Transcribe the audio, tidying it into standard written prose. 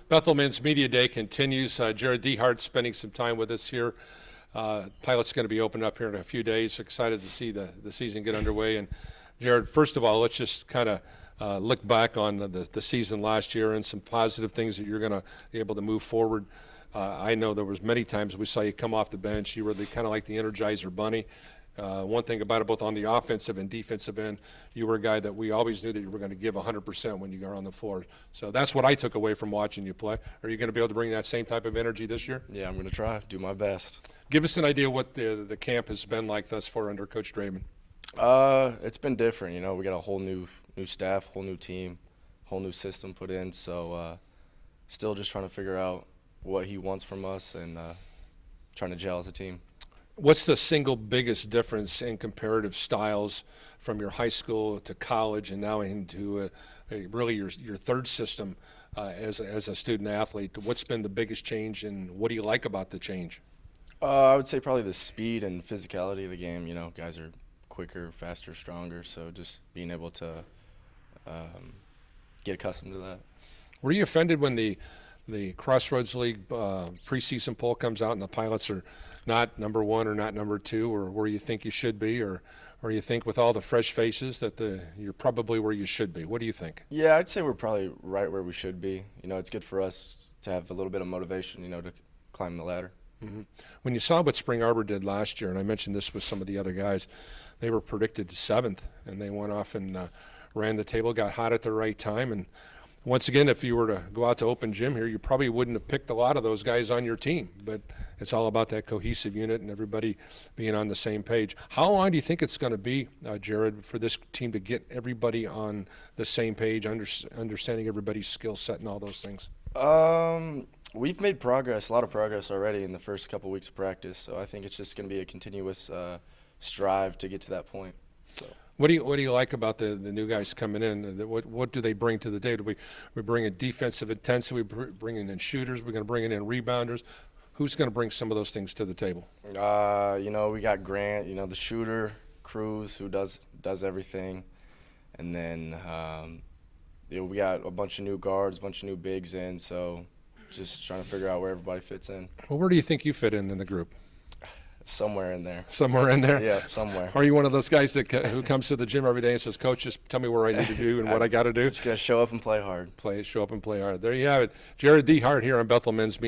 Bethel Men's Media Day continues. Jared DeHart spending some time with us here. Pilot's going to be opening up here in a few days. Excited to see the season get underway. And Jared, first of all, let's just kind of look back on the season last year and some positive things that you're going to be able to move forward. I know there was many times we saw you come off the bench. You were kind of like the Energizer Bunny. One thing about it, both on the offensive and defensive end, you were a guy that we always knew that you were going to give 100% when you got on the floor. So that's what I took away from watching you play. Are you going to be able to bring that same type of energy this year? Yeah, I'm going to try, do my best. Give us an idea what the camp has been like thus far under Coach Draven. It's been different. You know, we got a whole new staff, whole new team, whole new system put in. So still just trying to figure out what he wants from us and trying to gel as a team. What's the single biggest difference in comparative styles from your high school to college and now into really your third system as a student athlete? What's been the biggest change and what do you like about the change? I would say probably the speed and physicality of the game. You know, guys are quicker, faster, stronger, so just being able to get accustomed to that. Were you offended when the Crossroads League preseason poll comes out and the Pilots are not number one or not number two, or where you think you should be, or you think with all the fresh faces that you're probably where you should be? What do you think? Yeah, I'd say we're probably right where we should be. You know, it's good for us to have a little bit of motivation, you know, to climb the ladder. Mm-hmm. When you saw what Spring Arbor did last year, and I mentioned this with some of the other guys, they were predicted to 7th, and they went off and ran the table, got hot at the right time, and once again, if you were to go out to open gym here, you probably wouldn't have picked a lot of those guys on your team. But it's all about that cohesive unit and everybody being on the same page. How long do you think it's going to be, Jared, for this team to get everybody on the same page, understanding everybody's skill set and all those things? We've made progress, a lot of progress already in the first couple weeks of practice. So I think it's just going to be a continuous strive to get to that point. So. What do you like about the new guys coming in? What do they bring to the day? Do we bring in defensive intensity? We bringing in shooters? We're going to bring in rebounders? Who's going to bring some of those things to the table? You know, we got Grant, you know, the shooter, Cruz, who does everything, and then you know, we got a bunch of new guards, a bunch of new bigs in. So just trying to figure out where everybody fits in. Well, where do you think you fit in the group? Somewhere in there. Somewhere in there? Yeah, somewhere. Are you one of those guys who comes to the gym every day and says, Coach, just tell me where I need to do and what I got to do? Just got to show up and play hard. Show up and play hard. There you have it. Jared DeHart here on Bethel Men's Media.